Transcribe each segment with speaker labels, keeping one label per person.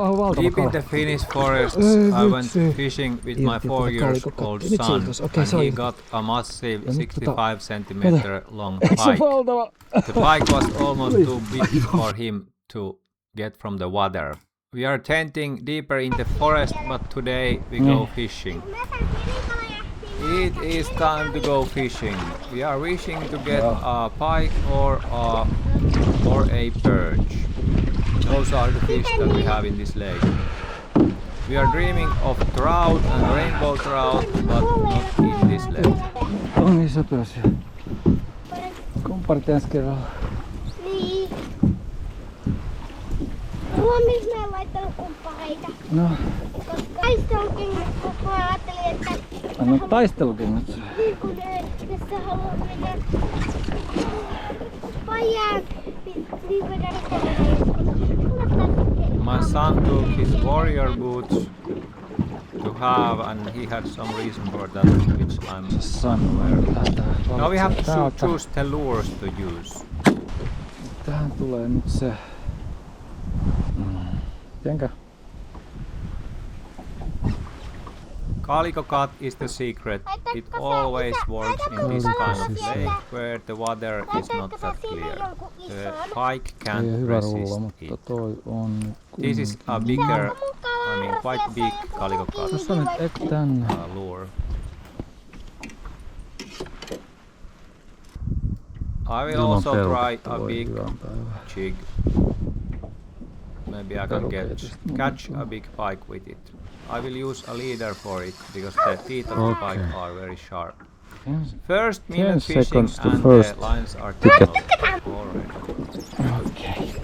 Speaker 1: Deep in the Finnish forests, I went fishing with my 4-year-old son, and he got a massive 65 centimeter long pike. The pike was almost too big for him to get from the water. We are tenting deeper in the forest, but today we go fishing. It is time to go fishing. We are wishing to get a pike or a perch. Those are the fish that we have in this lake. We are dreaming of trout and rainbow trout, but not in this lake.
Speaker 2: On niin söpöisiä. Kumpparit ensi kerralla.
Speaker 3: Niin. Huomis mä en laittanut kumppareita.
Speaker 2: No.
Speaker 3: Koska taistelukengät koko ajan ajattelin, että...
Speaker 2: No taistelukengät.
Speaker 3: Niin kun jos sä haluat mennä pajaan, niin voidaan
Speaker 1: My son took his warrior boots to have, and he had some reason for that, which I'm aware. Now we have to choose the lures to use.
Speaker 2: Tähän tulee nyt se... Tiedänkö?
Speaker 1: Calico cut is the secret. It always works in this kind of lake where the water is not that clear. The pike can't resist it. This is a bigger, quite big calico cut lure. I will also try a big jig. Maybe I can catch a big pike with it. I will use a leader for it because the teeth of the pike are very sharp. First minute fishing and the lines are tangled already.
Speaker 2: Okay.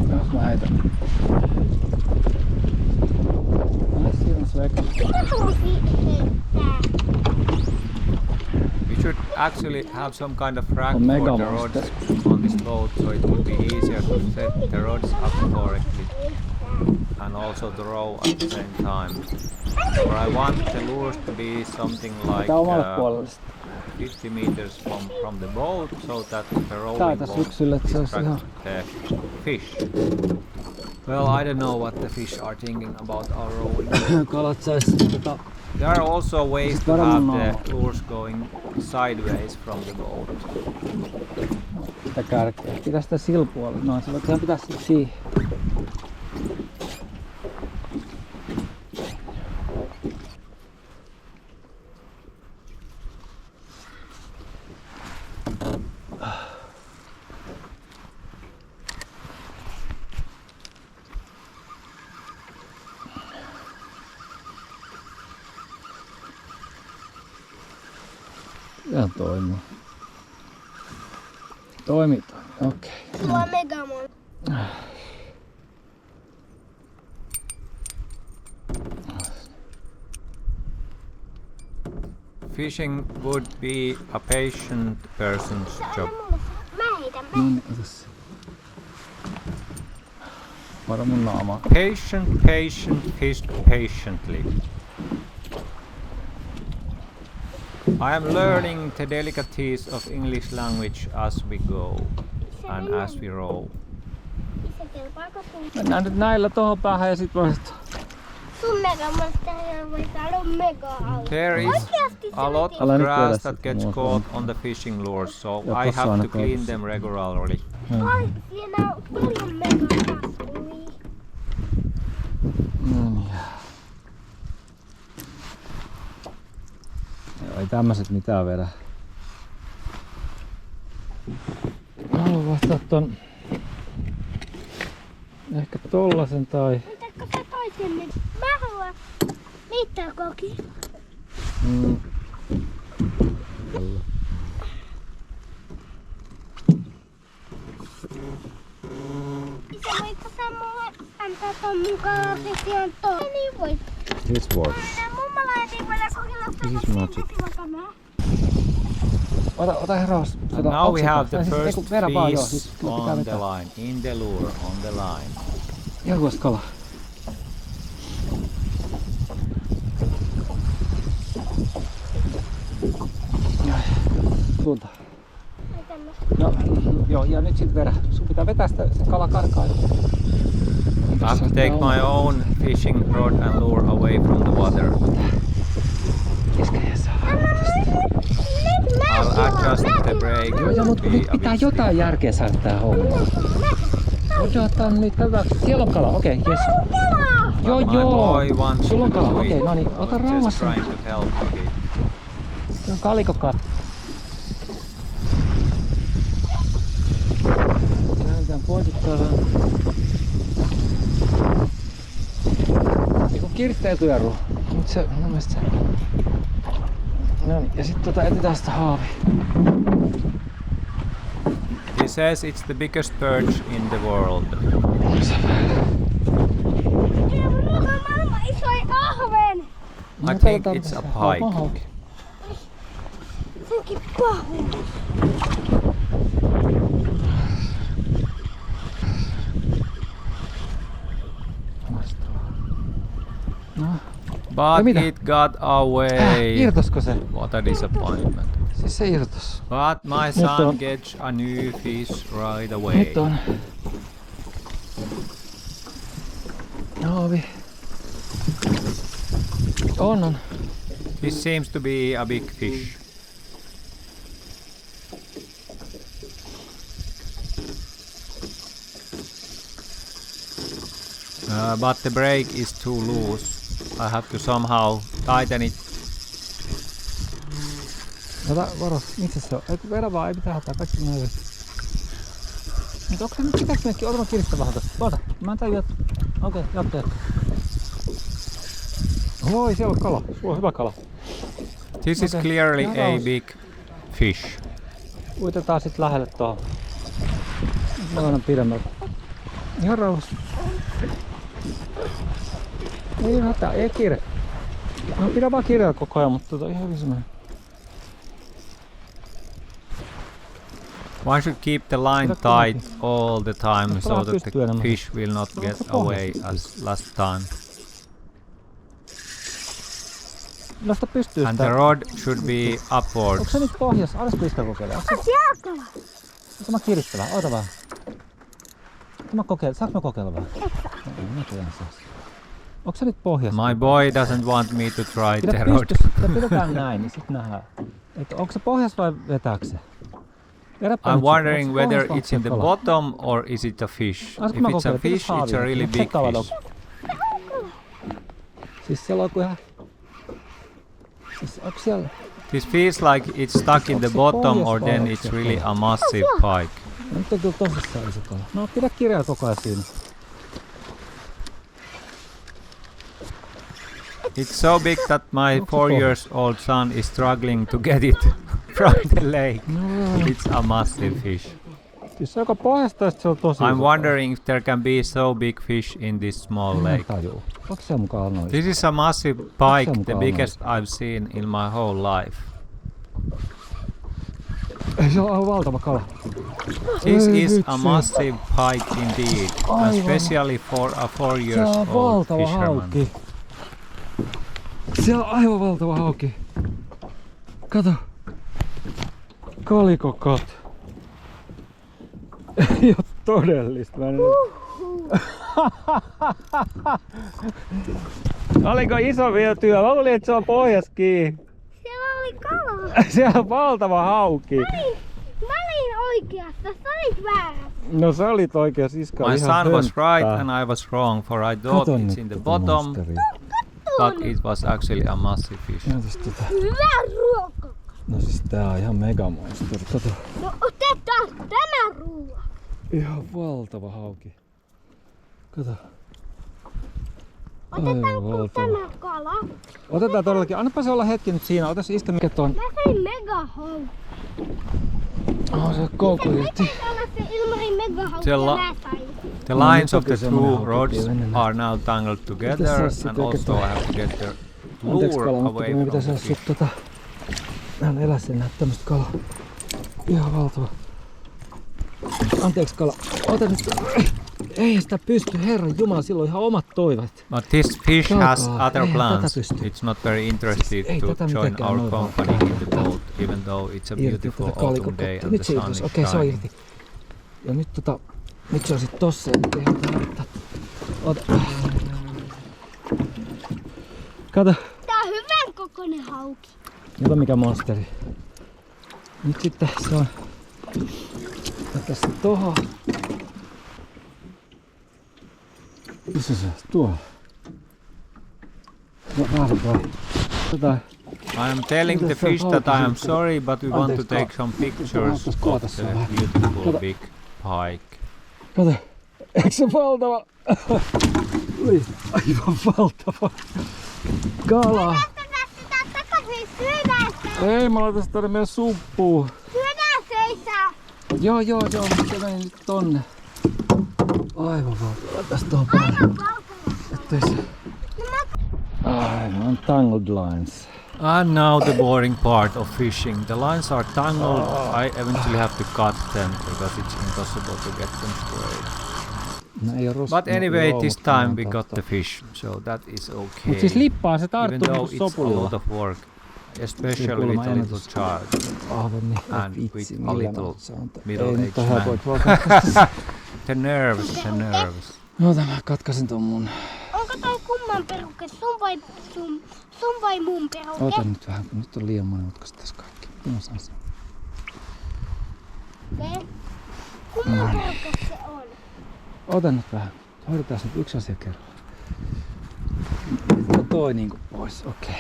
Speaker 2: Nyt mä heitän.
Speaker 1: We should actually have some kind of rack for the rods on this boat, so it would be easier to set the rods up correctly and also to row at the same time. Or I want the lures to be something like 50 meters from the boat, so that the rowing won't distract the fish. Well, I don't know what the fish are thinking about our rowing. There are also ways to have the lures going sideways from the boat.
Speaker 2: Sitä kärkeä. Pitää sitä silpua. No, sehän pitäisi siihen. Ihan toimii. Toimii. Okei.
Speaker 3: Sulla on megamon.
Speaker 1: Fishing would be a patient person's job.
Speaker 3: Mä heitän.
Speaker 2: No niin, otas. Varo mun naamaa.
Speaker 1: Patient, fish patiently. I am learning the delicacies of English language as we go and as we row.
Speaker 2: Mennään nyt näillä tohon päähän ja sit voisit...
Speaker 3: Sun megamonsta voi saada mega-auto.
Speaker 1: There is a lot of grass that gets caught on the fishing lures, so I have to clean them regularly.
Speaker 3: Ai, siinä on paljon mega-kasvua.
Speaker 2: Ei tämmöset mitään vedä. Mä haluan vastaa ton... Ehkä tollasen tai...
Speaker 3: Mitäkö sä toisen nyt? Mä haluan... Mitä koki? Isä, voitko sä mulle antaa ton mun kalasesian ton? Niin voit.
Speaker 2: This works. This is magic. Ota heros.
Speaker 1: And now we have the first fish on the line, in the lure, on the line.
Speaker 2: Jakuas kala. Tuolta. No joo, ja nyt sit vedä. Sun pitää vetää sitä, se kala karkaa.
Speaker 1: I have to take my own fishing rod and lure away from the water.
Speaker 2: Keskellä saa.
Speaker 1: I'll adjust the brake.
Speaker 2: Joo, mutta nyt pitää jotain järkeä saada tää homma. Odotan nyt, katsotaan. Siellä on kala, okei, jes. Joo, sulla on kala, okei, no niin, ota rauhassa. Se on kalikokala. Käännetään poikittaa vähän. Eiku kiristäytyjarru. Mut se, mun mielestä se... No niin, ja sit etsitään sitä haavia.
Speaker 1: He says it's the biggest perch in the world. I think it's a pike.
Speaker 3: Senkin pahu.
Speaker 2: No.
Speaker 1: But it got away.
Speaker 2: Irtosko se?
Speaker 1: What a disappointment.
Speaker 2: Siis se irtos.
Speaker 1: But my son gets a new fish right away.
Speaker 2: Nyt on. Haavi. On.
Speaker 1: This seems to be a big fish. But the brake is too loose. I have to somehow tighten it.
Speaker 2: Ota varo, missä se on? Eiku vedä vaan, ei mitään hätää, kaikki menee hyvin. Mut onko se nyt pitääks menekin? Ota mä kiristän vähän tosta. Ota, mä en tajua, että... Okei, jatka. Oi, siellä on kala. Sulla on hyvä kala.
Speaker 1: This is clearly a big fish.
Speaker 2: Uitetaan sit lähelle tohon. Mä annan pidemmältä. Ihan rauhassa. Ei hätää, ei kiire. No pidä vaan kiireellä koko ajan, mutta ihan hyvin se menee.
Speaker 1: One should keep the line tight all the time so that the fish will not get away as last time.
Speaker 2: Nosta pystyy
Speaker 1: And the rod should be upwards.
Speaker 2: Onko se nyt pohjassa? Alas pistää kokeilemaan. Ota mä kiristellä, ota vaan. Ota mä kokeilla. Saanko mä kokeilla vähän? Mä tiedän se. Onko se nyt pohjassa?
Speaker 1: My boy doesn't want me to try the rod.
Speaker 2: Pidetään näin, niin sit nähdään. Onko se pohjassa vai vetääkö se?
Speaker 1: I'm wondering whether it's in the bottom or is it a fish. If it's a fish, it's a really big fish.
Speaker 2: Siis siellä on ihan... Siis onko siellä...
Speaker 1: This feels like it's stuck in the bottom or then it's really a massive pike.
Speaker 2: Nyt on kyllä tosissaan iso kala. No pidä kirjaa koko ajan siinä.
Speaker 1: It's so big that my 4-year-old son is struggling to get it from the lake. It's a massive fish.
Speaker 2: Siis se joka pohjasta se on tosi
Speaker 1: I'm wondering if there can be so big fish in this small lake.
Speaker 2: Onko se mukaan noin?
Speaker 1: This is a massive pike, the biggest I've seen in my whole life.
Speaker 2: Se on aivan valtava kala.
Speaker 1: This is a massive pike indeed, especially for a 4-year-old fisherman.
Speaker 2: Siellä on aivan valtava hauki. Kato. Kalikokot. Ei oo todellista. Oliko iso viityö? Mä luulin, että se on pohjaskin.
Speaker 3: Siellä oli kala.
Speaker 2: Siellä on valtava hauki.
Speaker 3: Mä olin oikeassa, sä olit väärässä.
Speaker 2: No sä olit oikeassa, Iska.
Speaker 1: My son was right and I was wrong, for I thought it's in the bottom, but it was actually a massive fish.
Speaker 3: Hyvä ruoka.
Speaker 2: No siis tää on ihan mega monster. Kato.
Speaker 3: No otetaan tämä ruoka.
Speaker 2: Ihan valtava hauki. Kato.
Speaker 3: Otetaanko tämä kala?
Speaker 2: Otetaan todellakin. Annapa se olla hetki nyt siinä. Otas Iska mikä ton.
Speaker 3: Mä sain megahauki.
Speaker 2: Se koukku irti.
Speaker 1: The lines of the two rods are now tangled together and also I have to get the lure away from the fish.
Speaker 2: Hän elää sen näet tämmöstä kalaa. Ihan valtava. Anteeksi kala. Ota nyt. Ei sitä pysty, herran jumala, sillä on ihan omat toiveet.
Speaker 1: But this fish has other plans. It's not very interested to join our company in the boat. even though it's a beautiful autumn day and the sun is shining.
Speaker 2: Ja nyt nyt se on sit tossa ja nyt ei haluta laittaa. Ota. Kato.
Speaker 3: Tää on hyvän kokoinen hauki.
Speaker 2: Kato mikä monsteri. Nyt sitten se on. Tässä tohon. Missä se on? Tuolla. No vähän.
Speaker 1: I am telling the fish that I am sorry, but we want to take some pictures of the beautiful big pike.
Speaker 2: Kato, eikö se valtava? Ui, aivan valtava kala. Ei, mä laitan sitä tonne meidän suppuun.
Speaker 3: Syödään seisää.
Speaker 2: Joo, se meni nyt tonne. Aivan valtava. Tästä tohon päälle. Ettei se... Aivan, tangled lines.
Speaker 1: And now the boring part of fishing. The lines are tangled. I eventually have to cut them because it's impossible to get them straight. But anyway, this time we got the fish, so that is okay.
Speaker 2: Mut siis lippaan se
Speaker 1: Even
Speaker 2: tarttuu
Speaker 1: though
Speaker 2: niinku
Speaker 1: it's a lot
Speaker 2: sopulilla.
Speaker 1: of work, especially with a little child and with a little middle-aged man. The nerves.
Speaker 2: Oota, mä katkasin ton mun.
Speaker 3: Onko toi kumman peruke? Sun vai mun peruke?
Speaker 2: Oota nyt vähän, kun nyt on liian monimutkaista tässä kaikki. Mä saan sen.
Speaker 3: Kumman peruke se on?
Speaker 2: Ota nyt vähän. Hoidetaan nyt yksi asia kerrallaan. Nyt on toi niinku pois, okei.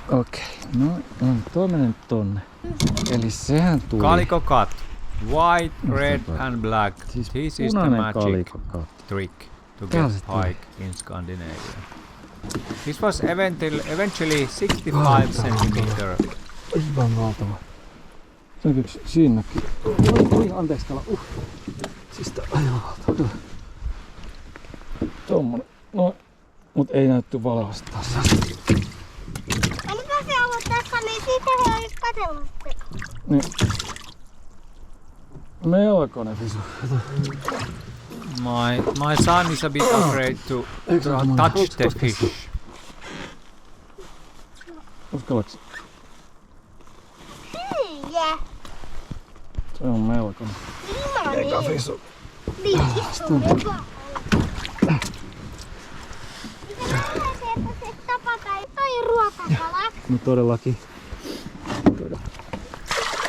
Speaker 2: Okei, no toi menee nyt tonne. Eli sehän tuli.
Speaker 1: Calico cut. White, red and black.
Speaker 2: Siis
Speaker 1: This is the
Speaker 2: punainen
Speaker 1: magic
Speaker 2: calico cut.
Speaker 1: trick to get pike in Scandinavia. This was eventually 65 centimeter.
Speaker 2: Aivan valtava. Se on yksi siinäkin. Oi, anteeksi kala. Siis tää aivan valtava. Tommonen. No, mut ei näytty valevasta taas.
Speaker 3: Ainakaan se ollut tässä, niin siitä he olis katsellut sitä.
Speaker 2: Niin. Melkoinen visu.
Speaker 1: My son is a bit afraid to touch the fish.
Speaker 2: Uskallatko?
Speaker 3: Jää.
Speaker 2: Se on melkoinen. Eka visu.
Speaker 3: Niin, istu mukaan. Se tapataan toi ruokakala.
Speaker 2: No todellakin.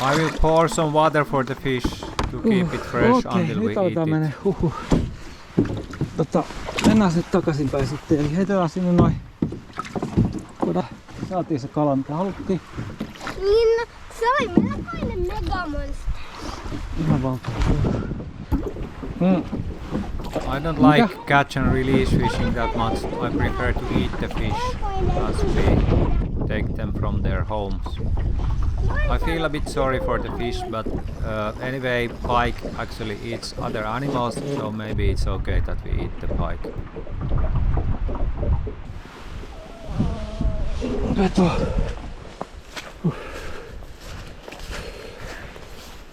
Speaker 1: I will pour some water for the fish to keep it fresh until we eat it.
Speaker 2: Huhhuh. Mennään nyt takaisinpäin sitten. Eli heitetään sinne noin. Saatiin se kala mitä haluttiin.
Speaker 3: Niin, no, se oli melkoinen megamonster.
Speaker 2: Ihan valtava.
Speaker 1: I don't like catch and release fishing that much. I prefer to eat the fish as we take them from their homes. I feel a bit sorry for the fish, but anyway, pike actually eats other animals, so maybe it's okay that we eat the pike.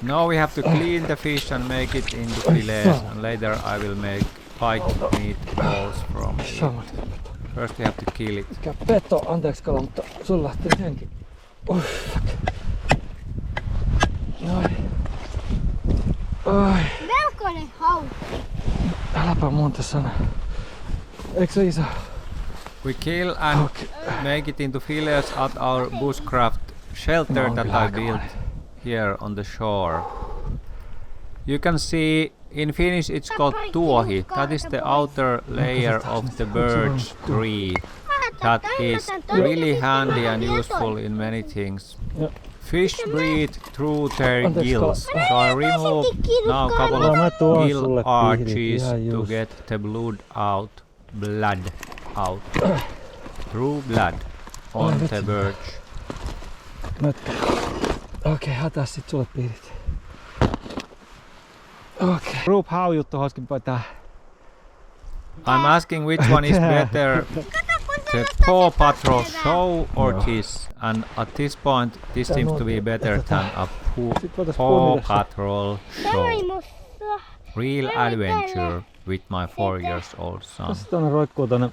Speaker 1: Now we have to clean the fish and make it into fillets, and later I will make pike meat balls from it. First we have to kill it.
Speaker 2: Mikä peto, anteeksi kala, mutta sun lähtee senkin. Ai.
Speaker 3: Melkoinen hauki.
Speaker 2: Äläpä monta sanaa. Eikö se iso?
Speaker 1: We kill and make it into fillets at our bushcraft shelter that I built here on the shore. You can see in Finnish it's called tuohi. That is the outer layer of the birch tree. That is really handy and useful in many things. Fish breathe through their gills, so I remove now a couple of gill arches to get the blood out through blood on the birch.
Speaker 2: Okei, hataa sit sulle piirit. Okei. Group haujuttu hoskinpoi tää.
Speaker 1: I'm asking which one is better, the Paw Patrol show or this, and at this point this seems to be better than a Paw Patrol show. Real adventure with my 4 years old son.
Speaker 2: Tässä tonne roikkuu tonne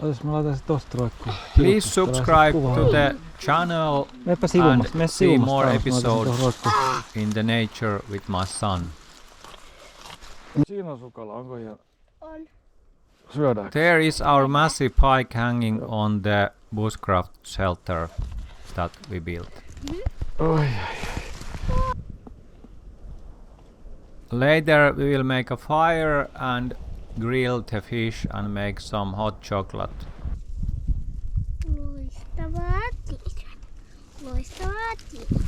Speaker 2: Otas mä laitan se tosta roikkuun.
Speaker 1: Please subscribe to the channel and see more episodes in the nature with my son.
Speaker 2: Siinä on sukala, onko ihan?
Speaker 3: On.
Speaker 2: Syödäänkö?
Speaker 1: There is our massive pike hanging on the bushcraft shelter that we built.
Speaker 2: Oi.
Speaker 1: Later we will make a fire and grill the fish and make some hot chocolate.
Speaker 3: Loistavaa, teacher. Loistavaa, teacher.